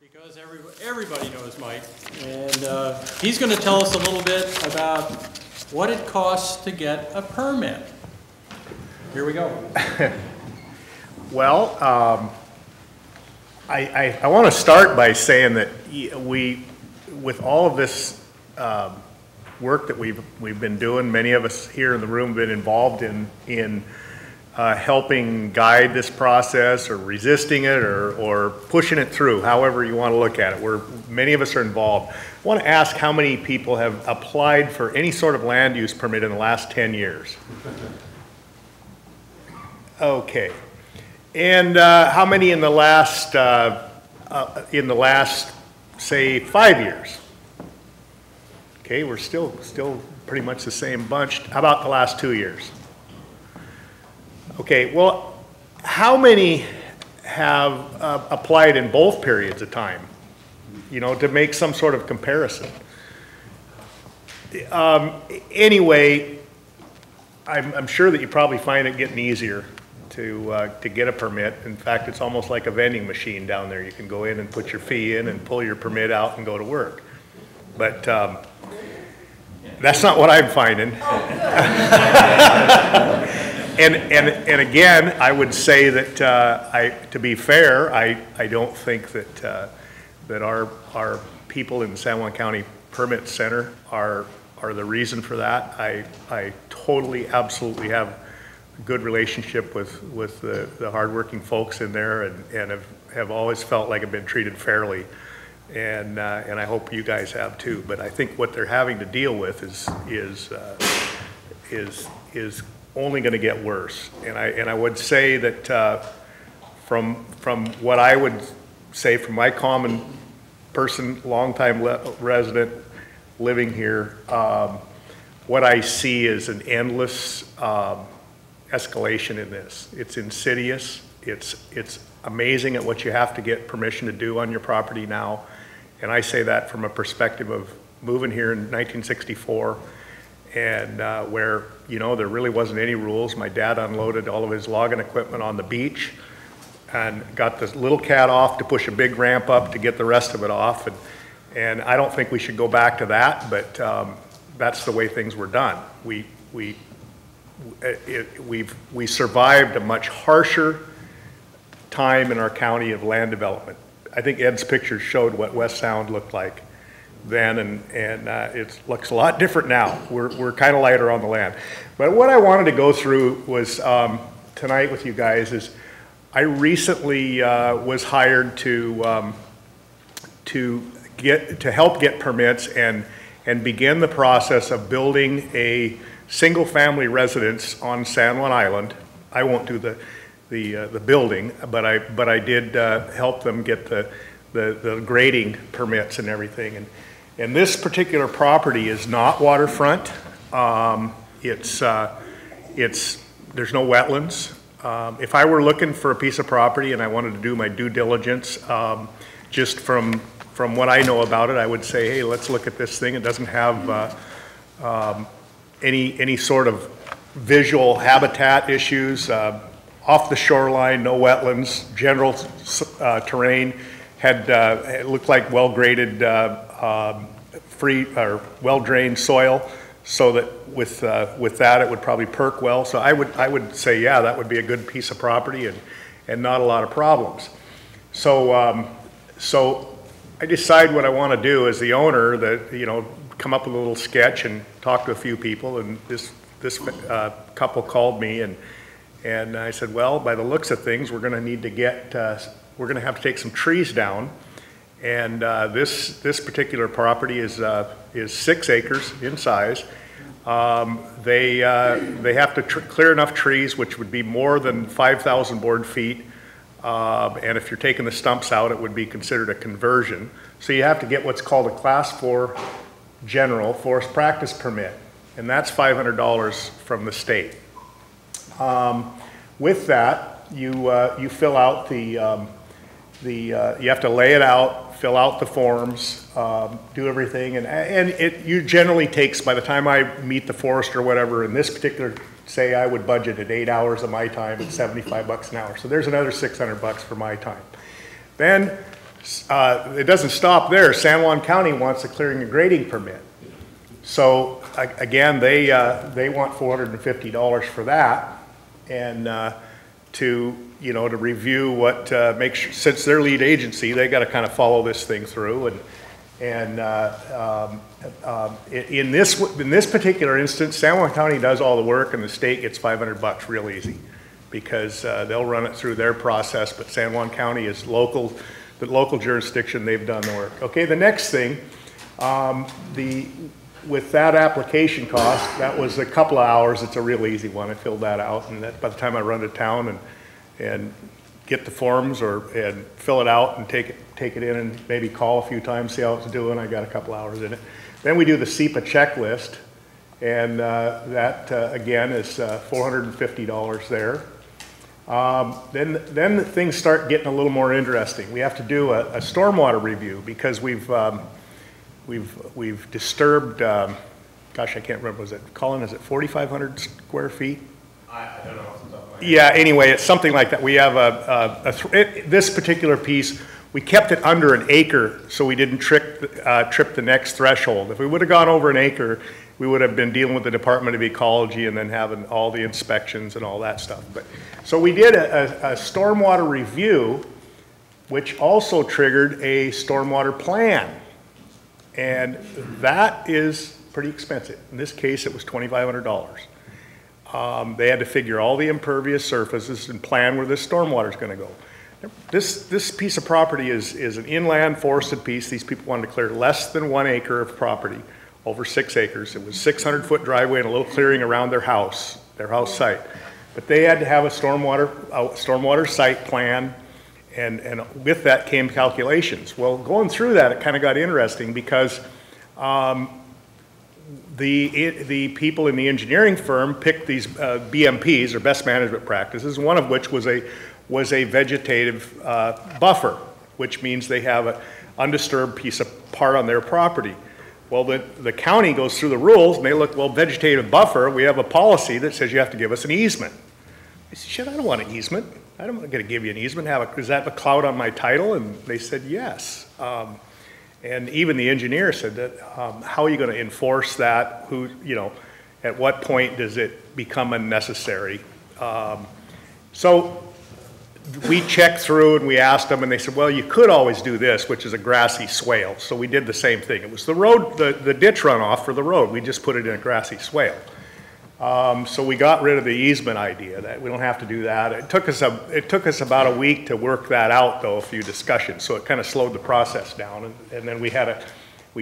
because everybody knows Mike, and he's going to tell us a little bit about what it costs to get a permit. Here we go. Well, I want to start by saying that with all of this work that we've been doing, many of us here in the room have been involved in helping guide this process or resisting it or pushing it through, however you want to look at it. Many of us are involved. I want to ask how many people have applied for any sort of land use permit in the last 10 years? Okay. And how many in the last, say, 5 years? Okay, we're still pretty much the same bunch. How about the last 2 years? Okay, well, how many have applied in both periods of time, you know, to make some sort of comparison? Anyway, I'm sure that you probably find it getting easier to get a permit. In fact, it's almost like a vending machine down there. You can go in and put your fee in and pull your permit out and go to work. But that's not what I'm finding. And again, I would say that to be fair, I don't think that our people in the San Juan County Permit Center are the reason for that. I totally, absolutely have a good relationship with the hardworking folks in there, and have always felt like I've been treated fairly, and I hope you guys have too. But I think what they're having to deal with is only going to get worse. And I would say that from what I would say from my common person, longtime resident living here, what I see is an endless escalation in this. It's insidious. It's amazing at what you have to get permission to do on your property now. And I say that from a perspective of moving here in 1964, and where, you know, there really wasn't any rules. My dad unloaded all of his logging equipment on the beach and got this little cat off to push a big ramp up to get the rest of it off. And I don't think we should go back to that, but that's the way things were done. We survived a much harsher time in our county of land development. I think Ed's pictures showed what West Sound looked like then, and it looks a lot different now. We're kind of lighter on the land. But what I wanted to go through was tonight with you guys is I recently was hired to help get permits and begin the process of building a single-family residence on San Juan Island. I won't do the building, but I did help them get the grading permits and everything. And this particular property is not waterfront. There's no wetlands. If I were looking for a piece of property and I wanted to do my due diligence, just from what I know about it, I would say, hey, let's look at this thing. It doesn't have any sort of visual habitat issues. Off the shoreline, no wetlands, general terrain, it looked like well-graded, free or well-drained soil, so that with that it would probably perk well. So I would say, yeah, that would be a good piece of property and not a lot of problems. So so I decide what I want to do as the owner, that, you know, come up with a little sketch and talk to a few people, and this couple called me and I said, well, by the looks of things, we're going to need to we're going to have to take some trees down. And this particular property is 6 acres in size. They have to clear enough trees, which would be more than 5,000 board feet. And if you're taking the stumps out, it would be considered a conversion. So you have to get what's called a Class 4 General Forest Practice Permit. And that's $500 from the state. With that, you fill out you have to lay it out, fill out the forms, do everything, and it generally takes, by the time I meet the forester or whatever, in this particular, say I would budget at 8 hours of my time at $75 an hour. So there's another $600 for my time. Then It doesn't stop there. San Juan County wants a clearing and grading permit. So again, they want $450 for that, and to review what make sure, since they're lead agency, they got to kind of follow this thing through, and in this particular instance, San Juan County does all the work, and the state gets $500 real easy, because they'll run it through their process. But San Juan County is local. The local jurisdiction, they've done the work. Okay, the next thing, with that application cost, that was a couple of hours. It's a real easy one. I filled that out, and by the time I run to town and get the forms and fill it out and take it in and maybe call a few times, see how it's doing, I got a couple hours in it. Then we do the SEPA checklist, and that again is $450 there. Then things start getting a little more interesting. We have to do a stormwater review, because we've disturbed, gosh, I can't remember, was it, Colin, is it 4,500 square feet? I don't know. Yeah, anyway, it's something like that. We have this particular piece, we kept it under an acre so we didn't trip the next threshold. If we would have gone over an acre, we would have been dealing with the Department of Ecology and then having all the inspections and all that stuff. So we did a stormwater review, which also triggered a stormwater plan. And that is pretty expensive. In this case, it was $2,500. They had to figure all the impervious surfaces and plan where this stormwater is going to go. This piece of property is an inland forested piece. These people wanted to clear less than 1 acre of property, over 6 acres. It was 600-foot driveway and a little clearing around their house site. But they had to have a stormwater site plan, and with that came calculations. Well, going through that, it kind of got interesting, because the people in the engineering firm picked these BMPs, or best management practices, one of which was a vegetative buffer, which means they have an undisturbed piece of part on their property. Well, the county goes through the rules, and they look, well, vegetative buffer, we have a policy that says you have to give us an easement. I said, shit, I don't want an easement. I don't want to give you an easement. Is that a cloud on my title? And they said, yes. And even the engineer said that, how are you going to enforce that? At what point does it become unnecessary? So we checked through and we asked them, and they said, well, you could always do this, which is a grassy swale. So we did the same thing. It was the road, the ditch runoff for the road. We just put it in a grassy swale. So we got rid of the easement idea, that we don't have to do that. It took us about a week to work that out, though, a few discussions. So it kind of slowed the process down, and then we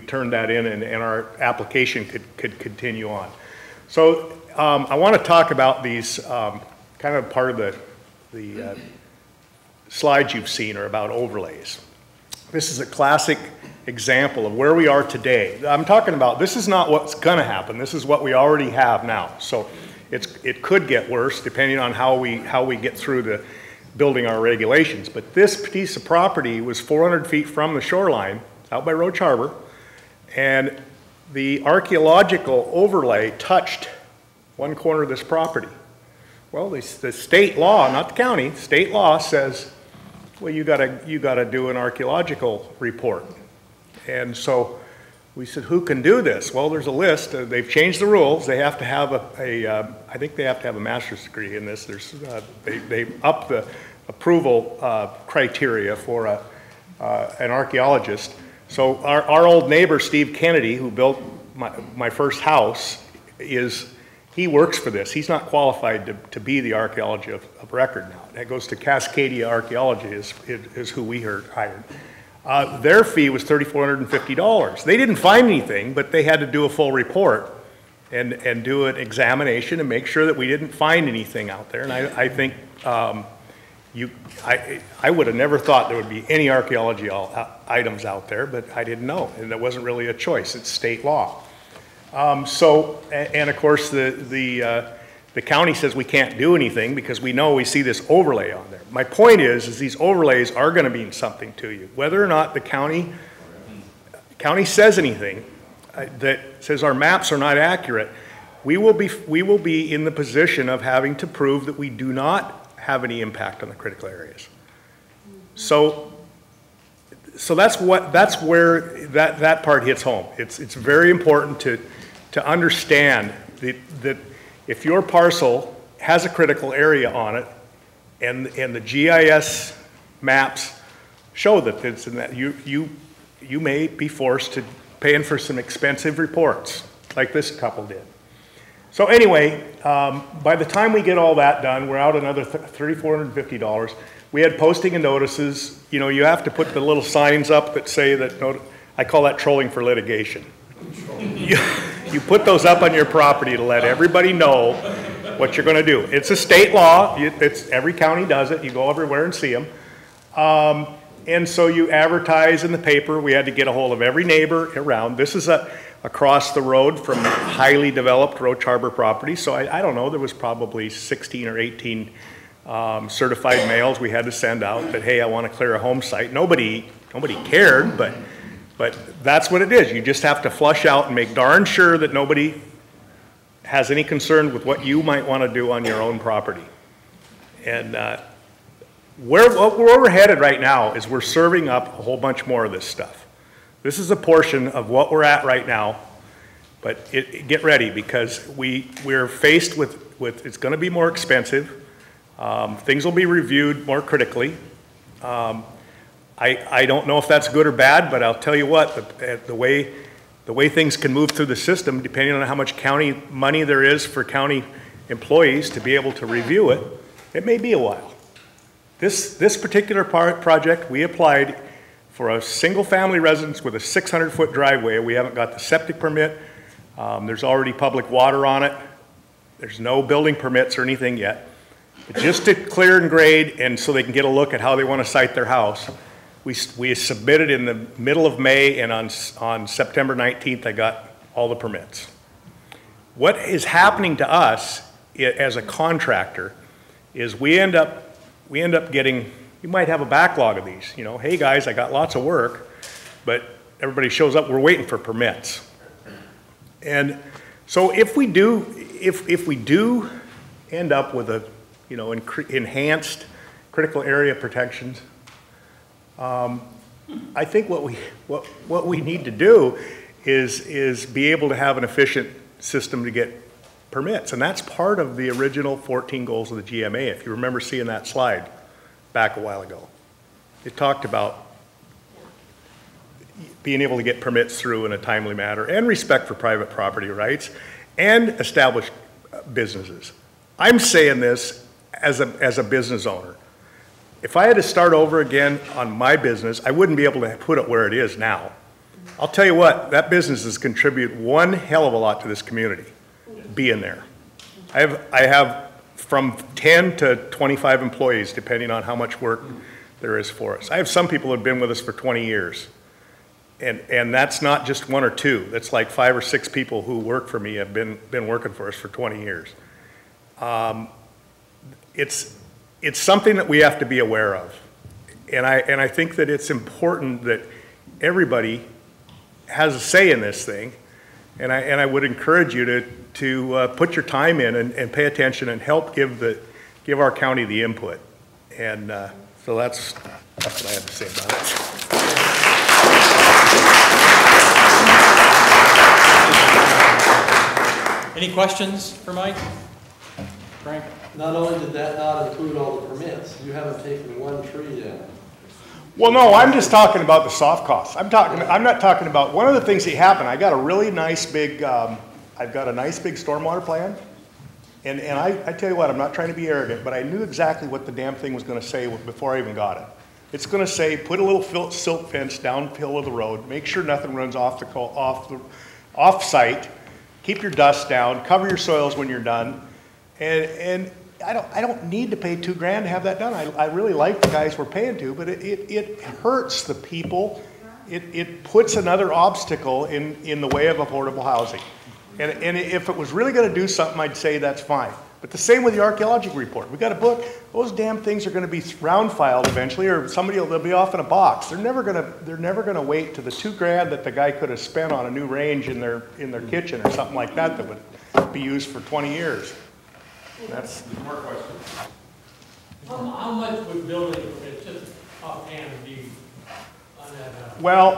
turned that in, and our application could continue on. So I want to talk about these kind of part of the slides you've seen are about overlays. This is a classic example of where we are today. I'm talking about, this is not what's going to happen. This is what we already have now. So it could get worse depending on how we get through the building our regulations. But this piece of property was 400 feet from the shoreline out by Roach Harbor, and the archaeological overlay touched one corner of this property. Well, the state law, not the county, state law says, well, you gotta do an archaeological report. And so we said, who can do this? Well, there's a list. They've changed the rules. They have to have I think they have to have a master's degree in this. They upped the approval criteria for an archaeologist. So our old neighbor, Steve Kennedy, who built my first house, he works for this. He's not qualified to be the archaeology of record now. That goes to Cascadia Archaeology is who we hired. Their fee was $3,450. They didn't find anything, but they had to do a full report and do an examination and make sure that we didn't find anything out there. And I think I would have never thought there would be any archaeology items out there, but I didn't know, and that wasn't really a choice. It's state law. And of course the county says we can't do anything because we see this overlay on there. My point is these overlays are going to mean something to you. Whether or not the county says anything that says our maps are not accurate, we will be in the position of having to prove that we do not have any impact on the critical areas. So so that's where that part hits home. It's very important to understand that if your parcel has a critical area on it, and the GIS maps show that it's in that, you may be forced to pay in for some expensive reports, like this couple did. So anyway, by the time we get all that done, we're out another $3,450. We had posting and notices. You know, you have to put the little signs up that say that, I call that trolling for litigation. You put those up on your property to let everybody know what you're gonna do. It's a state law. Every county does it. You go everywhere and see them. And so you advertise in the paper. We had to get a hold of every neighbor around. This is across the road from highly developed Roach Harbor property. So I don't know, there was probably 16 or 18 certified mails we had to send out that, hey, I want to clear a home site. Nobody cared, but that's what it is. You just have to flush out and make darn sure that nobody has any concern with what you might want to do on your own property. And where we're headed right now is we're serving up a whole bunch more of this stuff. This is a portion of what we're at right now, but get ready, because we're faced with it's going to be more expensive. Things will be reviewed more critically. I don't know if that's good or bad, but I'll tell you what, the way things can move through the system, depending on how much county money there is for county employees to be able to review it, it may be a while. This particular project, we applied for a single-family residence with a 600-foot driveway. We haven't got the septic permit. There's already public water on it. There's no building permits or anything yet. But just to clear and grade, and so they can get a look at how they want to site their house, we submitted in the middle of May, and on September 19th, I got all the permits. What is happening to us as a contractor is we end up getting, you might have a backlog of these, you know, hey guys, I got lots of work, but everybody shows up, we're waiting for permits. And so if we do end up with a, you know, enhanced critical area protections, I think what we need to do is be able to have an efficient system to get permits. And that's part of the original 14 goals of the GMA, if you remember seeing that slide back a while ago. It talked about being able to get permits through in a timely manner, and respect for private property rights, and established businesses. I'm saying this as a business owner. If I had to start over again on my business, I wouldn't be able to put it where it is now. I'll tell you what, that business has contributed one hell of a lot to this community, being there. I have from 10 to 25 employees, depending on how much work there is for us. I have some people who have been with us for 20 years. And that's not just one or two. That's like 5 or 6 people who work for me have been working for us for 20 years. It's something that we have to be aware of. And I think that it's important that everybody has a say in this thing. And I would encourage you to put your time in and pay attention and help give our county the input. And so that's what I have to say about it. Any questions for Mike? Frank? Not only did that not include all the permits, you haven't taken one tree down. Well, no, I'm just talking about the soft costs. I'm not talking about, one of the things that happened, I got a really nice big, I've got a nice big stormwater plan. And I tell you what, I'm not trying to be arrogant, but I knew exactly what the damn thing was going to say before I even got it. It's going to say, put a little silt fence downhill of the road, make sure nothing runs off site, keep your dust down, cover your soils when you're done. And I don't need to pay $2 grand to have that done. I really like the guys we're paying to, but it hurts the people. It puts another obstacle in the way of affordable housing. And if it was really going to do something, I'd say that's fine. But the same with the archaeological report. We got a book. Those damn things are going to be round filed eventually, or they'll be off in a box. They're never going to wait to the $2 grand that the guy could have spent on a new range in their kitchen or something like that would be used for 20 years. That's more questions. How much would building permits, just offhand, be on Well,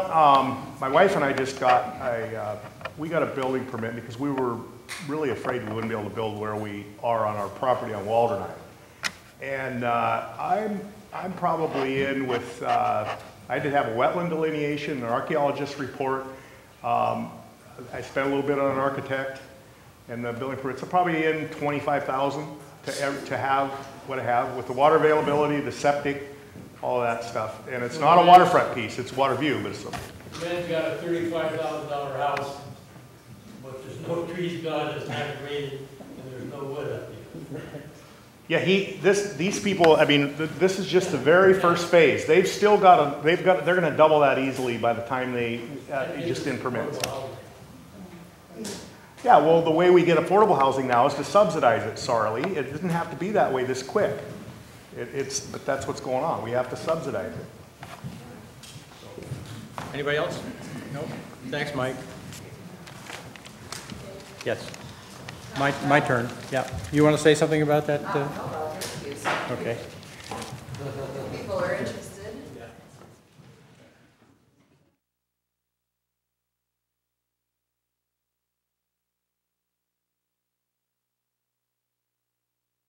my wife and I just got we got a building permit because we were really afraid we wouldn't be able to build where we are on our property on Waldron Island. And I'm probably in with, I did have a wetland delineation, an archaeologist report. I spent a little bit on an architect and the building permit. So probably in 25,000 to have what I have with the water availability, the septic, all of that stuff. And it's not a waterfront piece, it's water view, but it's. Man's got a $35,000 house, but there's no trees done, it's not graded, and there's no wood up there. Yeah, these people, I mean, this is just the very first phase. They've still got they're gonna double that easily by the time they, just in permits. Yeah, well, the way we get affordable housing now is to subsidize it, sorely. It doesn't have to be that way this quick. But that's what's going on. We have to subsidize it. Anybody else? Nope. Thanks, Mike. Yes. My turn. Yeah. You want to say something about that? No, well, you're excused. Okay. People are interested.